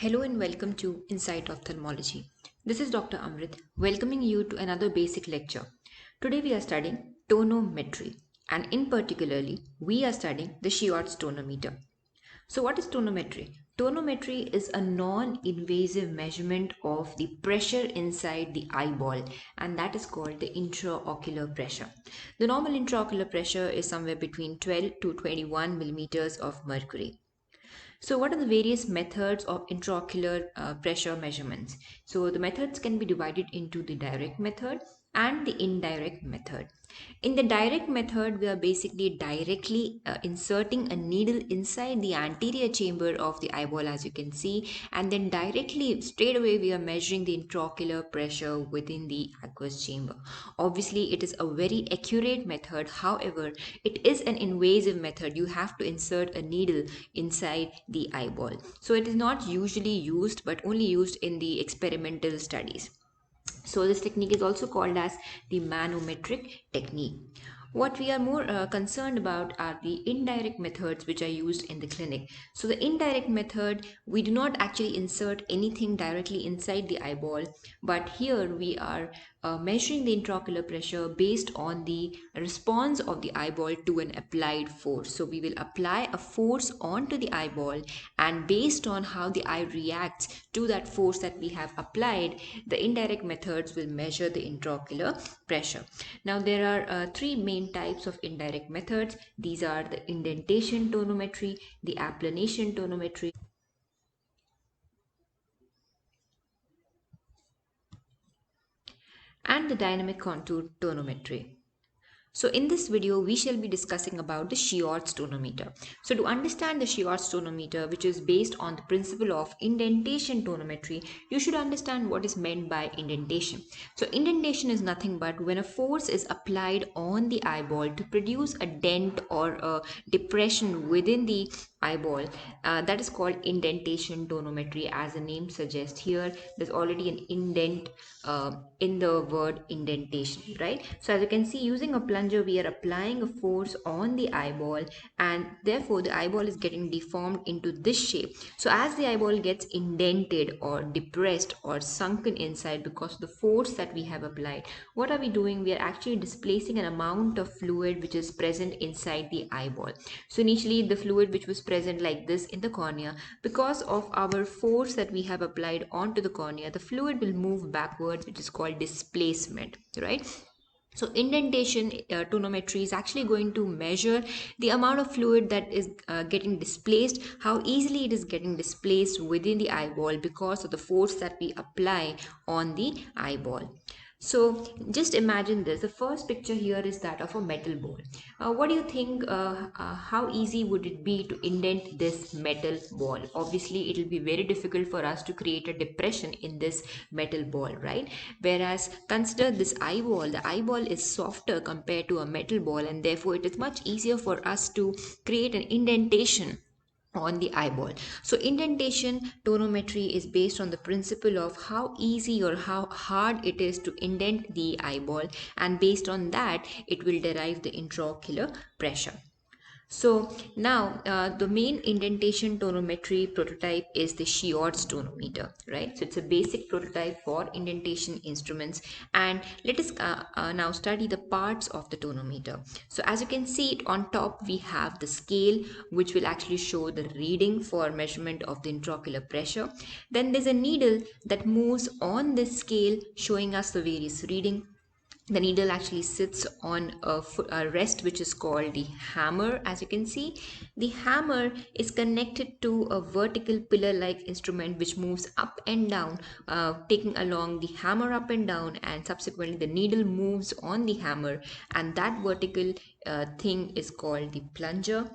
Hello and welcome to Insight Ophthalmology. This is Dr. Amrit welcoming you to another basic lecture. Today we are studying tonometry and in particularly we are studying the Schiotz tonometer. So what is tonometry? Tonometry is a non-invasive measurement of the pressure inside the eyeball and that is called the intraocular pressure. The normal intraocular pressure is somewhere between 12 to 21 millimeters of mercury. So what are the various methods of intraocular pressure measurements? So the methods can be divided into the direct method and the indirect method. In the direct method, we are basically directly inserting a needle inside the anterior chamber of the eyeball, as you can see, and then directly straight away we are measuring the intraocular pressure within the aqueous chamber. Obviously, it is a very accurate method. However, it is an invasive method. You have to insert a needle inside the eyeball. So it is not usually used, but only used in the experimental studies. So this technique is also called as the manometric technique. What we are more concerned about are the indirect methods which are used in the clinic. So the indirect method, we do not actually insert anything directly inside the eyeball, but here we are measuring the intraocular pressure based on the response of the eyeball to an applied force. So we will apply a force onto the eyeball, and based on how the eye reacts to that force that we have applied, the indirect methods will measure the intraocular pressure. Now there are three main types of indirect methods. These are the indentation tonometry, the applanation tonometry, and the dynamic contour tonometry. So in this video, we shall be discussing about the Schiotz tonometer. So to understand the Schiotz tonometer, which is based on the principle of indentation tonometry, you should understand what is meant by indentation. So indentation is nothing but when a force is applied on the eyeball to produce a dent or a depression within the eyeball, that is called indentation tonometry. As the name suggests, here there's already an indent in the word indentation, right? So as you can see, using a plunger we are applying a force on the eyeball, and therefore the eyeball is getting deformed into this shape. So as the eyeball gets indented or depressed or sunken inside because of the force that we have applied, what are we doing? We are actually displacing an amount of fluid which is present inside the eyeball. So initially the fluid which was present like this in the cornea, because of our force that we have applied onto the cornea, the fluid will move backwards, which is called displacement, right? So indentation tonometry is actually going to measure the amount of fluid that is getting displaced, how easily it is getting displaced within the eyeball because of the force that we apply on the eyeball. So just imagine this. The first picture here is that of a metal ball. What do you think? How easy would it be to indent this metal ball? Obviously, it will be very difficult for us to create a depression in this metal ball, right? Whereas consider this eyeball. The eyeball is softer compared to a metal ball, and therefore it is much easier for us to create an indentation on the eyeball. So indentation tonometry is based on the principle of how easy or how hard it is to indent the eyeball, and based on that it will derive the intraocular pressure. So now the main indentation tonometry prototype is the Schiotz tonometer, right? So it's a basic prototype for indentation instruments, and let us now study the parts of the tonometer. So as you can see it on top, we have the scale which will actually show the reading for measurement of the intraocular pressure. Then there's a needle that moves on this scale showing us the various reading. The needle actually sits on a rest which is called the hammer. As you can see, the hammer is connected to a vertical pillar like instrument which moves up and down, taking along the hammer up and down, and subsequently the needle moves on the hammer, and that vertical thing is called the plunger.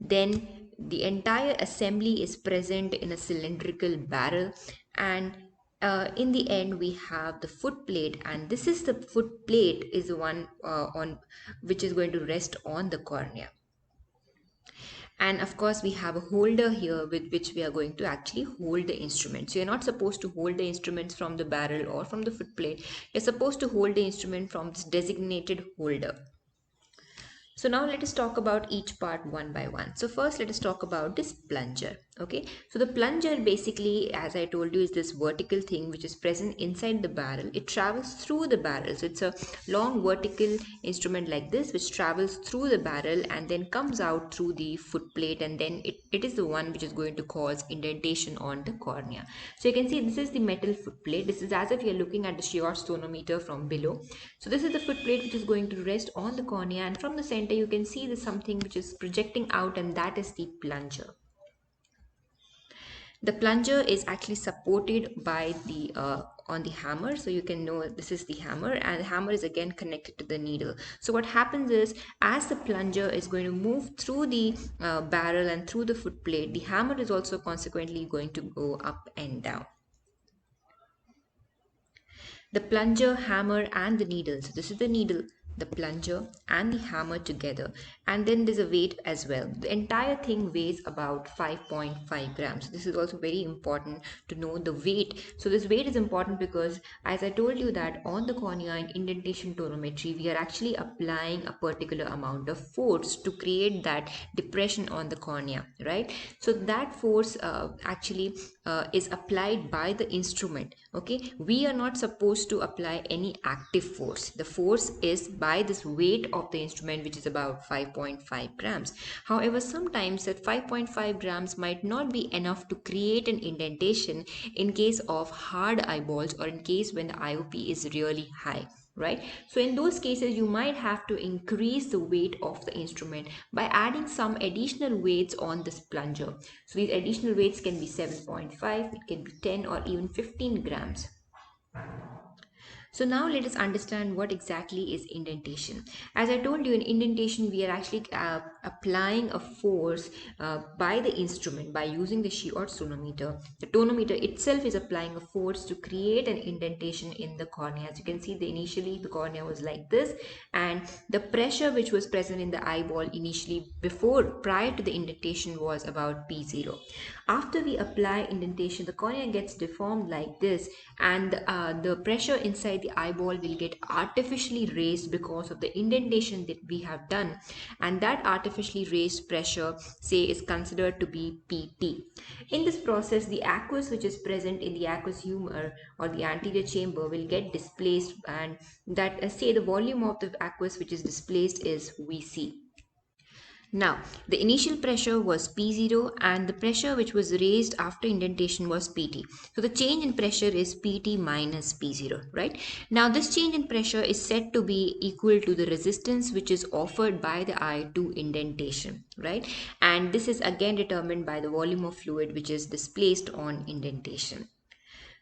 Then the entire assembly is present in a cylindrical barrel, and in the end we have the foot plate, and this is the foot plate is the one on which is going to rest on the cornea. And of course we have a holder here with which we are going to actually hold the instrument. So you're not supposed to hold the instruments from the barrel or from the foot plate. You're supposed to hold the instrument from this designated holder. So now let us talk about each part one by one. So first let us talk about this plunger. Okay, so the plunger basically, as I told you, is this vertical thing which is present inside the barrel. It travels through the barrel. So it's a long vertical instrument like this which travels through the barrel and then comes out through the foot plate, and then it is the one which is going to cause indentation on the cornea. So you can see this is the metal foot plate. This is as if you're looking at the Schiotz tonometer from below. So this is the foot plate which is going to rest on the cornea, and from the center you can see there's something which is projecting out, and that is the plunger. The plunger is actually supported by the on the hammer, so you can know this is the hammer, and the hammer is again connected to the needle. So what happens is, as the plunger is going to move through the barrel and through the foot plate, the hammer is also consequently going to go up and down. The plunger, hammer and the needle. So this is the needle, the plunger and the hammer together, and then there's a weight as well. The entire thing weighs about 5.5 grams. This is also very important to know the weight. So this weight is important because, as I told you, that on the cornea in indentation tonometry we are actually applying a particular amount of force to create that depression on the cornea, right? So that force actually is applied by the instrument. Okay, we are not supposed to apply any active force. The force is by this weight of the instrument, which is about 5.5 grams. However, sometimes that 5.5 grams might not be enough to create an indentation in case of hard eyeballs, or in case when the IOP is really high, right? So in those cases you might have to increase the weight of the instrument by adding some additional weights on this plunger. So these additional weights can be 7.5, it can be 10 or even 15 grams. So now let us understand what exactly is indentation. As I told you, in indentation we are actually applying a force by the instrument by using the Schiotz tonometer. The tonometer itself is applying a force to create an indentation in the cornea. As you can see, initially the cornea was like this, and the pressure which was present in the eyeball initially prior to the indentation was about P0. After we apply indentation, the cornea gets deformed like this, and the pressure inside the eyeball will get artificially raised because of the indentation that we have done, and that artificially raised pressure, say, is considered to be PT. In this process, the aqueous which is present in the aqueous humor or the anterior chamber will get displaced, and that say the volume of the aqueous which is displaced is VC. Now, the initial pressure was P0 and the pressure which was raised after indentation was PT. So, the change in pressure is PT minus P0, right? Now, this change in pressure is said to be equal to the resistance which is offered by the eye to indentation, right? And this is again determined by the volume of fluid which is displaced on indentation.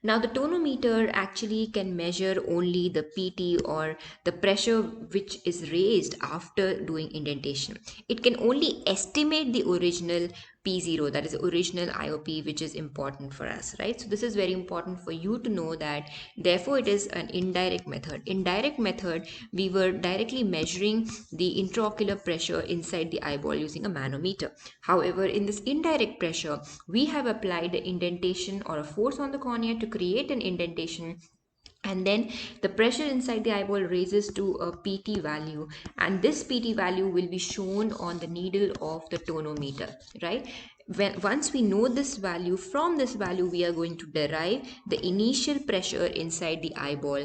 Now, the tonometer actually can measure only the PT, or the pressure which is raised after doing indentation. It can only estimate the original P0, that is the original IOP, which is important for us, right? So this is very important for you to know that. Therefore, it is an indirect method. Indirect method, we were directly measuring the intraocular pressure inside the eyeball using a manometer. However, in this indirect pressure, we have applied the indentation or a force on the cornea to create an indentation, and then the pressure inside the eyeball raises to a PT value, and this PT value will be shown on the needle of the tonometer, right? Once we know this value, from this value we are going to derive the initial pressure inside the eyeball,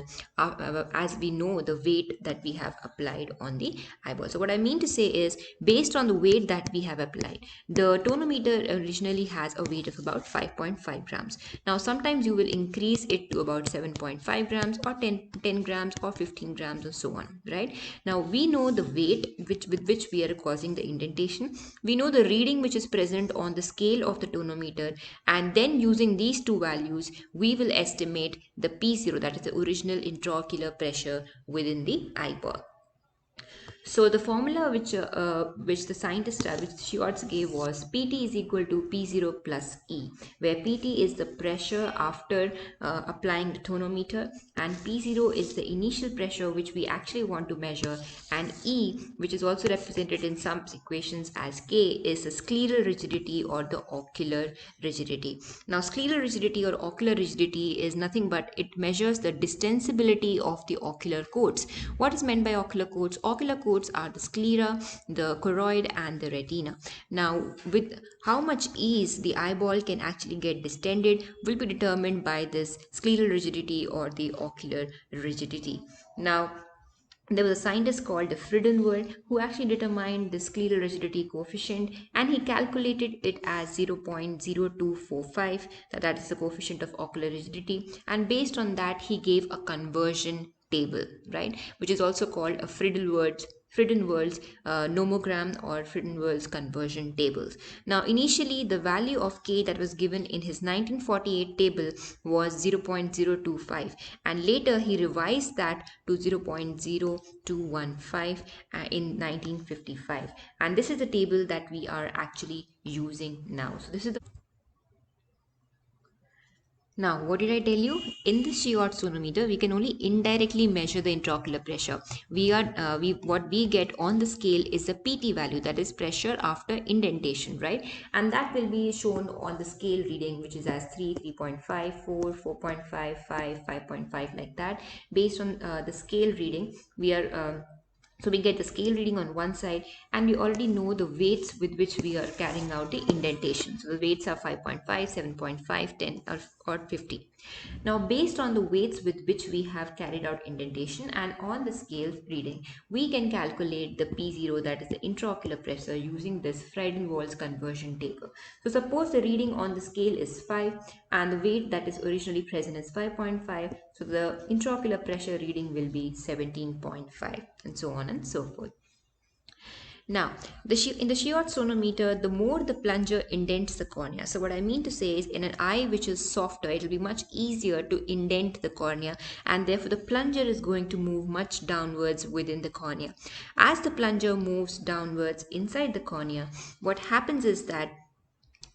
as we know the weight that we have applied on the eyeball. So what I mean to say is, based on the weight that we have applied, the tonometer originally has a weight of about 5.5 grams. Now sometimes you will increase it to about 7.5 grams or 10 grams or 15 grams or so on, right? Now we know the weight with which we are causing the indentation. We know the reading which is present on the scale of the tonometer, and then using these two values we will estimate the P0, that is the original intraocular pressure within the eyeball. So the formula which the scientist which Schiotz gave was PT is equal to P0 plus E, where PT is the pressure after applying the tonometer, and P0 is the initial pressure which we actually want to measure, and E, which is also represented in some equations as K, is the scleral rigidity or the ocular rigidity. Now, scleral rigidity or ocular rigidity is nothing but it measures the distensibility of the ocular coats. What is meant by ocular coats? Ocular coats coats are the sclera, the choroid, and the retina. Now, with how much ease the eyeball can actually get distended will be determined by this scleral rigidity or the ocular rigidity. Now, there was a scientist called Frydenberg who actually determined the scleral rigidity coefficient, and he calculated it as 0.0245, that is the coefficient of ocular rigidity, and based on that he gave a conversion table, right, which is also called a Frydenberg's nomogram or Frydenberg's conversion tables. Now, initially, the value of K that was given in his 1948 table was 0.025, and later he revised that to 0.0215 in 1955. And this is the table that we are actually using now. So this is the Now, what did I tell you? In the Schiotz tonometer, we can only indirectly measure the intraocular pressure. What we get on the scale is the PT value, that is pressure after indentation, right? And that will be shown on the scale reading, which is as 3, 3.5, 4, 4.5, 5, 5.5, like that. Based on the scale reading, so we get the scale reading on one side, and we already know the weights with which we are carrying out the indentation. So the weights are 5.5, 7.5, 10 or 50. Now, based on the weights with which we have carried out indentation and on the scale reading, we can calculate the P0, that is the intraocular pressure, using this Frydenberg's conversion table. So suppose the reading on the scale is 5 and the weight that is originally present is 5.5. So the intraocular pressure reading will be 17.5, and so on and so forth. Now, in the Schiotz tonometer, the more the plunger indents the cornea. So what I mean to say is, in an eye which is softer, it will be much easier to indent the cornea, and therefore the plunger is going to move much downwards within the cornea. As the plunger moves downwards inside the cornea, what happens is that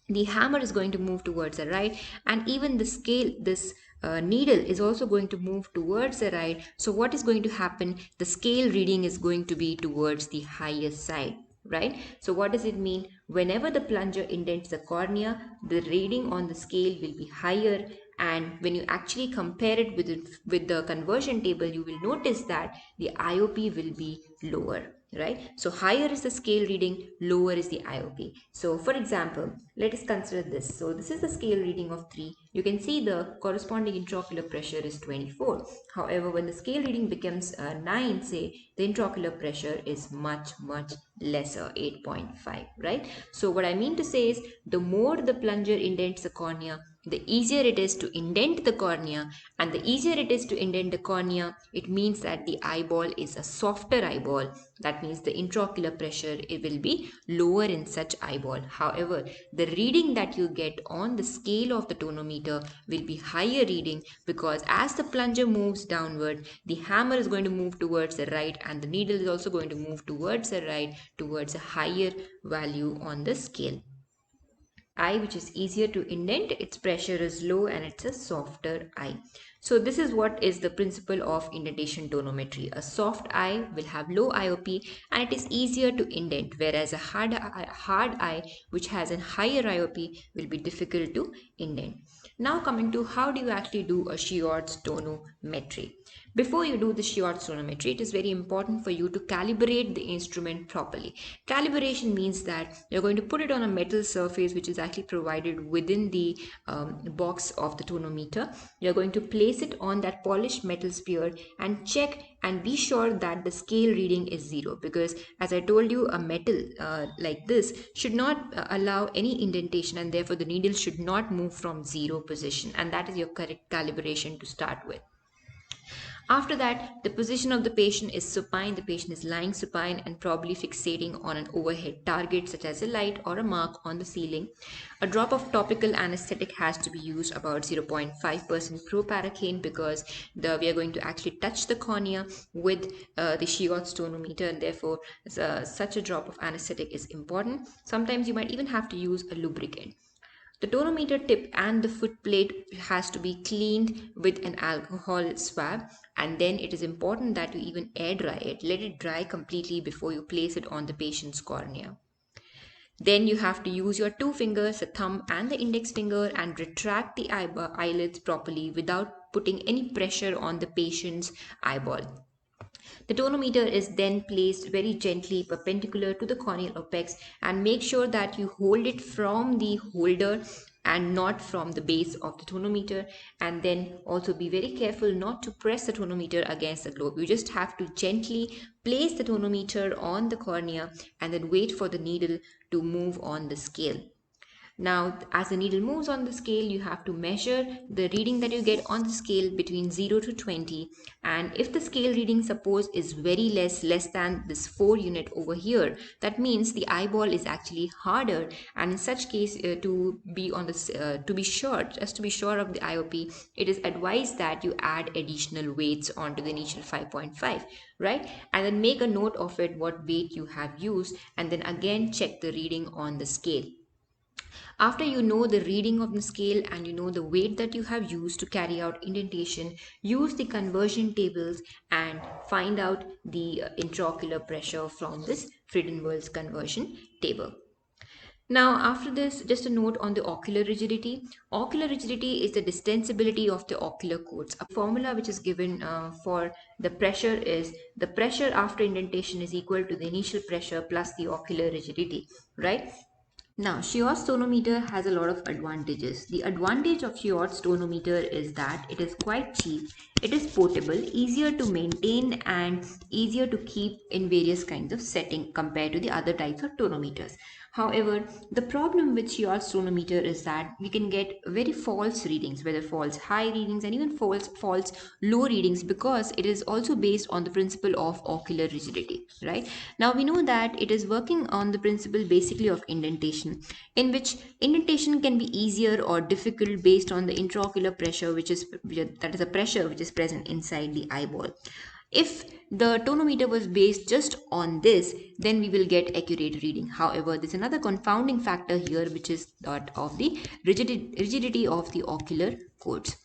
the hammer is going to move towards the right, and even the scale, this needle is also going to move towards the right. So what is going to happen? The scale reading is going to be towards the highest side, right? So what does it mean? Whenever the plunger indents the cornea, the reading on the scale will be higher, and when you actually compare it with the conversion table, you will notice that the IOP will be lower, right? So higher is the scale reading, lower is the IOP. So for example, let us consider this. So this is the scale reading of 3. You can see the corresponding intraocular pressure is 24. However, when the scale reading becomes 9, say, the intraocular pressure is much lesser, 8.5, right? So what I mean to say is, the more the plunger indents the cornea, the easier it is to indent the cornea, and the easier it is to indent the cornea, it means that the eyeball is a softer eyeball. That means the intraocular pressure, it will be lower in such eyeball. However, the reading that you get on the scale of the tonometer will be higher reading, because as the plunger moves downward, the hammer is going to move towards the right, and the needle is also going to move towards the right, towards a higher value on the scale. Eye which is easier to indent, its pressure is low and it's a softer eye. So this is what is the principle of indentation tonometry. A soft eye will have low IOP and it is easier to indent, whereas a hard eye which has a higher IOP will be difficult to indent. Now coming to how do you actually do a Schiotz tonometry. Before you do the Schiotz tonometry, it is very important for you to calibrate the instrument properly. Calibration means that you're going to put it on a metal surface which is actually provided within the box of the tonometer. You're going to place it on that polished metal sphere and check and be sure that the scale reading is 0, because as I told you, a metal like this should not allow any indentation, and therefore the needle should not move from 0 position, and that is your correct calibration to start with. After that, the position of the patient is supine. The patient is lying supine and probably fixating on an overhead target such as a light or a mark on the ceiling. A drop of topical anesthetic has to be used, about 0.5% proparacaine, because we are going to actually touch the cornea with the Schiotz tonometer, and therefore such a drop of anesthetic is important. Sometimes you might even have to use a lubricant. The tonometer tip and the foot plate has to be cleaned with an alcohol swab, and then it is important that you even air dry it. Let it dry completely before you place it on the patient's cornea. Then you have to use your 2 fingers, the thumb and the index finger, and retract the eyelids properly without putting any pressure on the patient's eyeball. The tonometer is then placed very gently perpendicular to the corneal apex, and make sure that you hold it from the holder and not from the base of the tonometer. And then also be very careful not to press the tonometer against the globe. You just have to gently place the tonometer on the cornea and then wait for the needle to move on the scale. Now, as the needle moves on the scale, you have to measure the reading that you get on the scale between 0 to 20. And if the scale reading, suppose, is very less than this 4 unit over here, that means the eyeball is actually harder. And in such case, to be sure of the IOP, it is advised that you add additional weights onto the initial 5.5, right? And then make a note of it, what weight you have used, and then again check the reading on the scale. After you know the reading of the scale and you know the weight that you have used to carry out indentation, use the conversion tables and find out the intraocular pressure from this Friedenwald's conversion table. Now, after this, just a note on the ocular rigidity. Ocular rigidity is the distensibility of the ocular coats. A formula which is given for the pressure is the pressure after indentation is equal to the initial pressure plus the ocular rigidity, right? Now, Schiotz tonometer has a lot of advantages. The advantage of Schiotz tonometer is that it is quite cheap, it is portable, easier to maintain and easier to keep in various kinds of setting compared to the other types of tonometers. However, the problem with Schiotz tonometer is that we can get very false readings, whether false high readings and even false low readings, because it is also based on the principle of ocular rigidity, right? Now we know that it is working on the principle basically of indentation, in which indentation can be easier or difficult based on the intraocular pressure, that is a pressure which is present inside the eyeball. If the tonometer was based just on this, then we will get accurate reading. However, there's another confounding factor here, which is that of the rigidity of the ocular coats.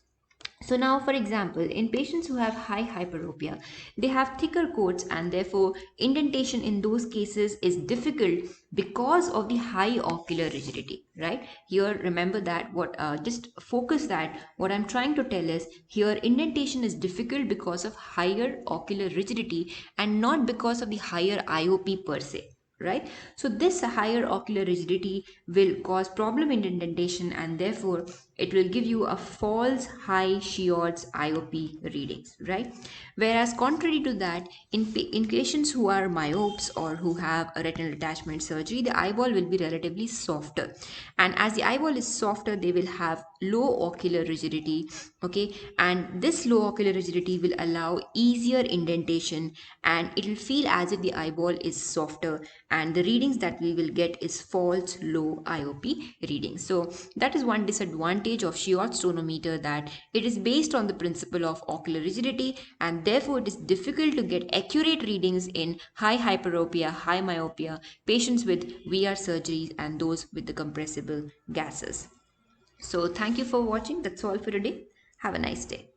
So now, for example, in patients who have high hyperopia, they have thicker coats, and therefore indentation in those cases is difficult because of the high ocular rigidity, right? Here, remember that just focus that what I'm trying to tell is here indentation is difficult because of higher ocular rigidity and not because of the higher IOP per se, right? So this higher ocular rigidity will cause problem in indentation, and therefore it will give you a false high Schiotz IOP readings, right? Whereas contrary to that, in patients who are myopes or who have a retinal detachment surgery, the eyeball will be relatively softer, and as the eyeball is softer, they will have low ocular rigidity, okay? And this low ocular rigidity will allow easier indentation, and it will feel as if the eyeball is softer, and the readings that we will get is false low IOP readings. So that is one disadvantage of Schiotz tonometer, that it is based on the principle of ocular rigidity, and therefore it is difficult to get accurate readings in high hyperopia, high myopia, patients with VR surgeries, and those with the compressible gases. So thank you for watching. That's all for today. Have a nice day.